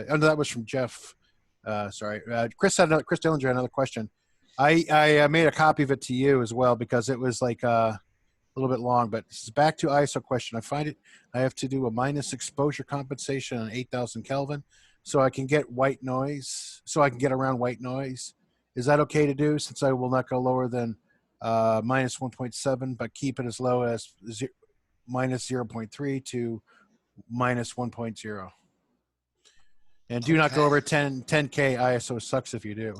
no, that was from Jeff. Sorry. Chris Dillinger had another question. I made a copy of it to you as well because it was like a little bit long, but this is back to ISO question. I find it, I have to do a minus exposure compensation on 8,000 Kelvin so I can get white noise, so I can get around white noise. Is that okay to do since I will not go lower than minus 1.7, but keep it as low as minus 0.3 to minus 1.0. And do not go over 10K ISO sucks if you do.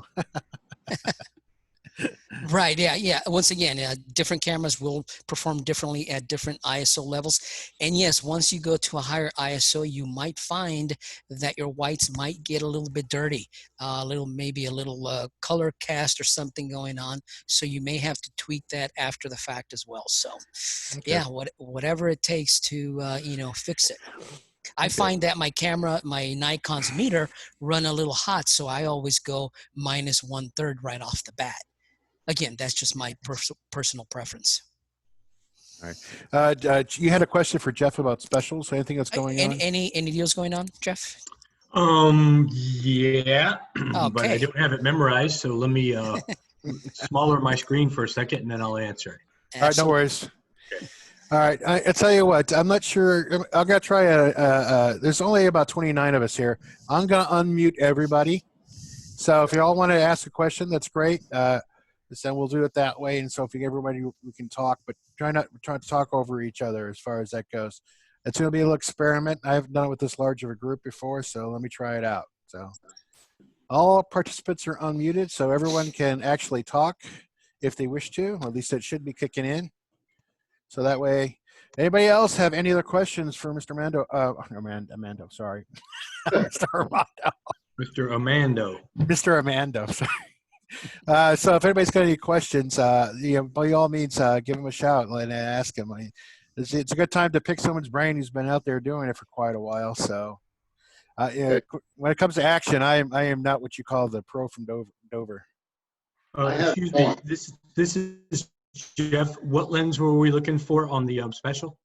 Right. Yeah. Once again, different cameras will perform differently at different ISO levels. And yes, once you go to a higher ISO, you might find that your whites might get a little bit dirty, maybe a little color cast or something going on. So you may have to tweak that after the fact as well. So yeah, whatever it takes to, fix it. I find that my camera, my Nikon's meter run a little hot. So I always go minus 1/3 right off the bat. Again, that's just my personal preference. All right. You had a question for Jeff about specials. Anything that's going on? Any deals going on, Jeff? Yeah, Okay. but I don't have it memorized. So let me smaller my screen for a second, and then I'll answer it. All right, no worries. Okay. All right. I tell you what, I'm not sure. I'm going to try there's only about 29 of us here. I'm going to unmute everybody. So if you all want to ask a question, that's great. Then we'll do it that way. And so if everybody, we can talk, but try to talk over each other as far as that goes. It's going to be a little experiment. I haven't done it with this large of a group before, so let me try it out. So all participants are unmuted, so everyone can actually talk if they wish to, or at least it should be kicking in. So that way, anybody else have any other questions for Mr. Armando, sorry. Mr. Armando. Mr. Armando. Mr. Armando, sorry. So if anybody's got any questions, by all means, give him a shout and ask him. It's a good time to pick someone's brain who's been out there doing it for quite a while. So when it comes to action, I am not what you call the pro from Dover. Excuse me, this is Jeff. What lens were we looking for on the special?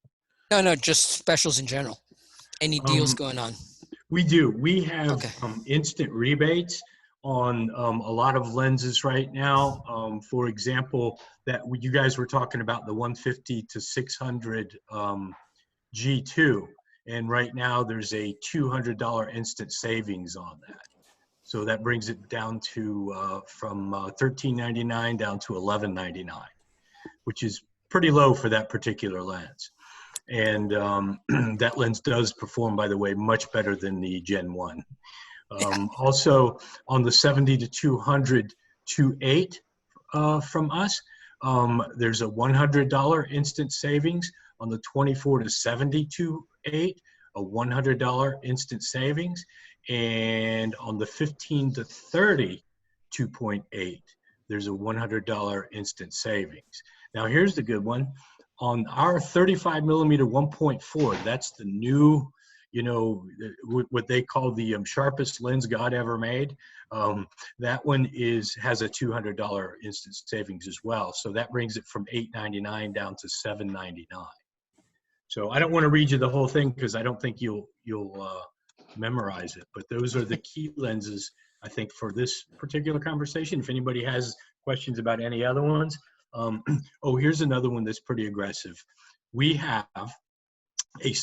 No, just specials in general. Any deals going on? We do. We have Okay. Instant rebates on a lot of lenses right now. For example, that you guys were talking about the 150 to 600 G2, and right now there's a $200 instant savings on that. So that brings it down to from $13.99 down to $11.99, which is pretty low for that particular lens. And that lens does perform, by the way, much better than the Gen 1. Also, on the 70 to 200 2.8 from us, there's a $100 instant savings. On the 24 to 70 2.8, a $100 instant savings. And on the 15 to 30 2.8, there's a $100 instant savings. Now, here's the good one. On our 35 millimeter 1.4, that's the new, what they call the sharpest lens God ever made. That one has a $200 instant savings as well. So that brings it from $8.99 down to $7.99. So I don't want to read you the whole thing because I don't think you'll memorize it. But those are the key lenses, I think, for this particular conversation. If anybody has questions about any other ones. Here's another one that's pretty aggressive. We have a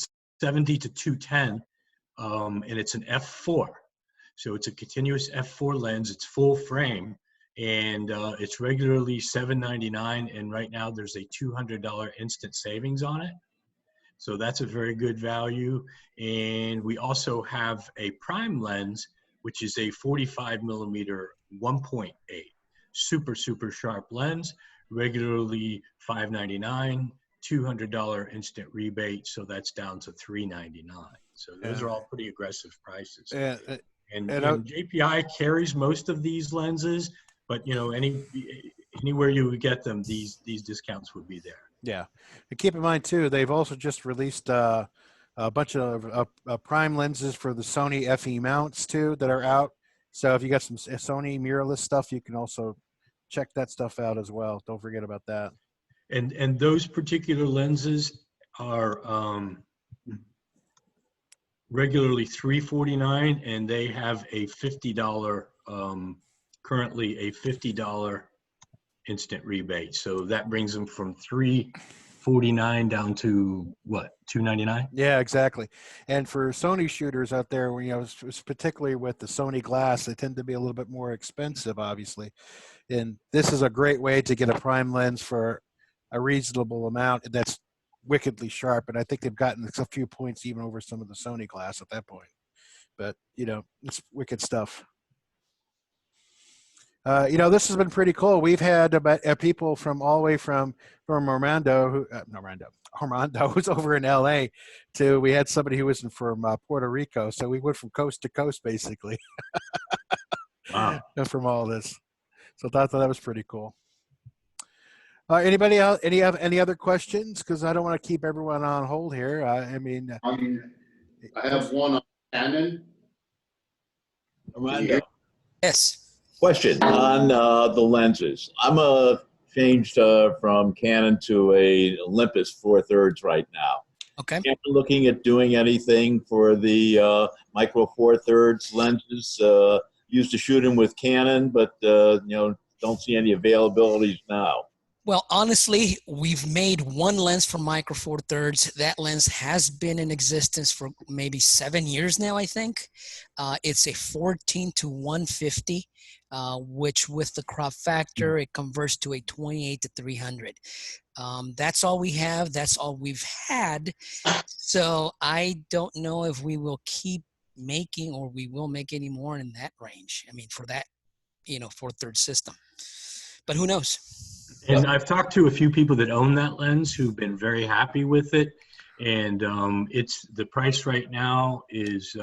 70 to 210, and it's an f4. So it's a continuous f4 lens. It's full frame, and it's regularly $7.99, and right now there's a $200 instant savings on it. So that's a very good value. And we also have a prime lens, which is a 45 millimeter 1.8, super, super sharp lens, regularly $5.99, $200 instant rebate. So that's down to $3.99. So those are all pretty aggressive prices. And JPI carries most of these lenses, but anywhere you would get them, these discounts would be there. Yeah, and keep in mind too, they've also just released a bunch of prime lenses for the Sony FE mounts too that are out. So if you got some Sony mirrorless stuff, you can also check that stuff out as well. Don't forget about that. And those particular lenses are regularly $349, and they have a $50 currently a $50 instant rebate. So that brings them from $349 down to what, $299? Yeah, exactly. And for Sony shooters out there, particularly with the Sony glass, they tend to be a little bit more expensive, obviously. And this is a great way to get a prime lens for a reasonable amount that's wickedly sharp. And I think they've gotten a few points even over some of the Sony glass at that point. But, it's wicked stuff. This has been pretty cool. We've had about people from all the way from Armando, who's over in LA, to we had somebody who was from Puerto Rico. So we went from coast to coast, basically. Wow. From all this. So I thought that was pretty cool. Anybody else? Any other questions? Because I don't want to keep everyone on hold here. I have one on Canon. Armando. Yes. Question on the lenses. I'm changed from Canon to a Olympus 4/3 right now. Okay. Am I looking at doing anything for the micro 4/3 lenses? Used to shoot them with Canon, but don't see any availabilities now. Well, honestly, we've made one lens for Micro Four Thirds. That lens has been in existence for maybe 7 years now, I think. It's a 14 to 150, which with the crop factor, it converts to a 28 to 300. That's all we have. That's all we've had. So I don't know if we will keep making or we will make any more in that range. I mean, for that, four-thirds system. But who knows? And I've talked to a few people that own that lens who've been very happy with it. And it's the price right now is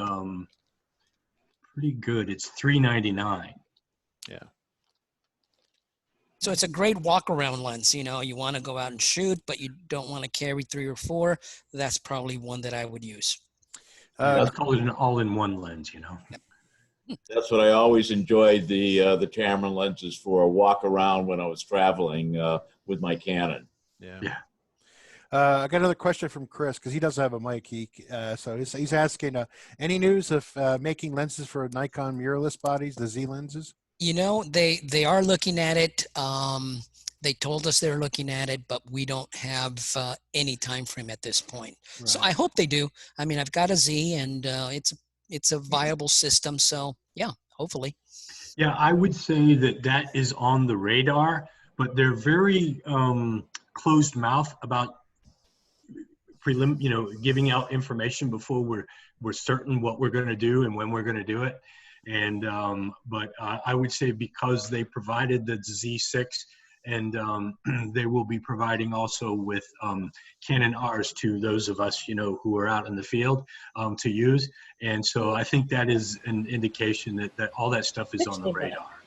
pretty good. It's $399. Yeah. So it's a great walk-around lens. You want to go out and shoot, but you don't want to carry 3 or 4. That's probably one that I would use. Let's call it an all-in-one lens, Yep. That's what I always enjoyed the Tamron lenses for, a walk around when I was traveling with my Canon. Yeah. I got another question from Chris because he doesn't have a mic. So he's asking, any news of making lenses for Nikon mirrorless bodies, the Z lenses? They are looking at it. They told us they're looking at it, but we don't have any time frame at this point. Right. So I hope they do. I mean, I've got a Z, and it's a viable system. So yeah, hopefully. Yeah, I would say that is on the radar, but they're very closed mouth about giving out information before we're certain what we're going to do and when we're going to do it. And but I would say because they provided the Z6, and they will be providing also with Canon Rs to those of us who are out in the field to use. And so I think that is an indication that all that stuff is on the radar.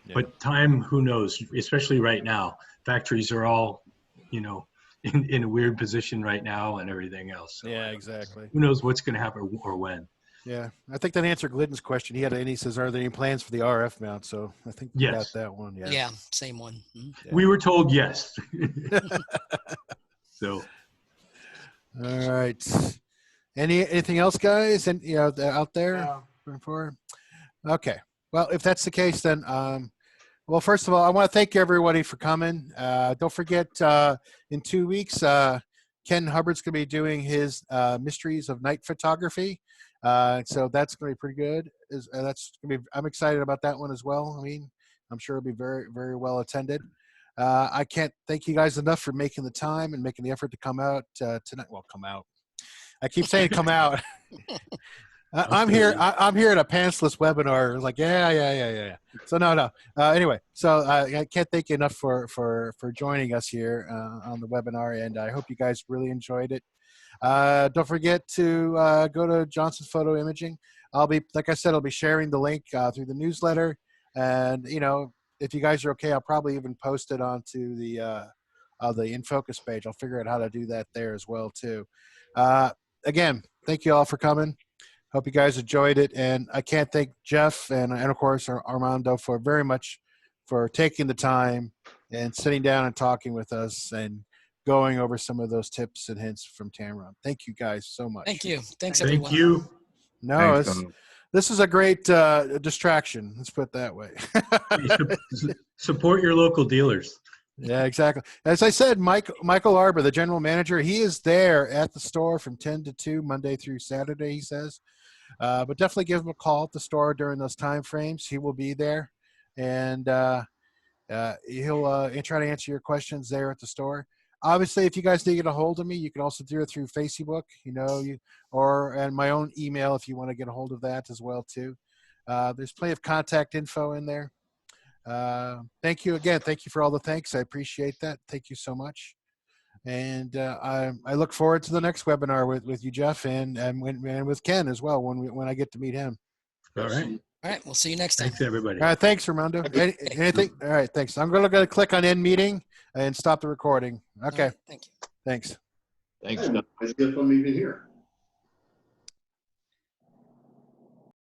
Yeah. But time, who knows? Especially right now, factories are all in a weird position right now and everything else. So yeah, exactly. Who knows what's going to happen or when? Yeah, I think that answered Glidden's question. He says, "Are there any plans for the RF mount?" So I think we got that one. Yeah. Yeah, same one. Mm-hmm. Yeah. We were told yes. So. All right. Anything else, guys? And out there for? Okay. Well, if that's the case, then well, first of all, I want to thank everybody for coming. Don't forget, in 2 weeks, Ken Hubbard's going to be doing his Mysteries of Night Photography. So that's going to be pretty good. I'm excited about that one as well. I mean, I'm sure it'll be very, very well attended. I can't thank you guys enough for making the time and making the effort to come out tonight. Well, come out. I keep saying come out. I'm here at a pantsless webinar. Like, yeah. So no. Anyway, so I can't thank you enough for joining us here on the webinar, and I hope you guys really enjoyed it. Don't forget to go to Johnson's Photo Imaging. I'll be sharing the link through the newsletter, and if you guys are okay, I'll probably even post it onto the In Focus page. I'll figure out how to do that there as well too. Again, thank you all for coming. Hope you guys enjoyed it, and I can't thank Jeff and of course Armando very much for taking the time and sitting down and talking with us and going over some of those tips and hints from Tamron. Thank you guys so much. Thank you. Thanks, everyone. Thank you. No, this is a great distraction. Let's put it that way. Support your local dealers. Yeah, exactly. As I said, Michael Arber, the general manager, he is there at the store from 10 to 2, Monday through Saturday, he says. But definitely give him a call at the store during those time frames. He will be there, and he'll try to answer your questions there at the store. Obviously, if you guys need to get a hold of me, you can also do it through Facebook, and my own email if you want to get a hold of that as well too. There's plenty of contact info in there. Thank you again. Thank you for all the thanks. I appreciate that. Thank you so much. And I look forward to the next webinar with you, Jeff, and with Ken as well when I get to meet him. All right. All right. We'll see you next time. Thanks, everybody. All right. Thanks, Armando. Anything? All right. Thanks. I'm going to click on end meeting and stop the recording. Okay. Right, thank you. Thanks. Thanks. I didn't realize I'm even here.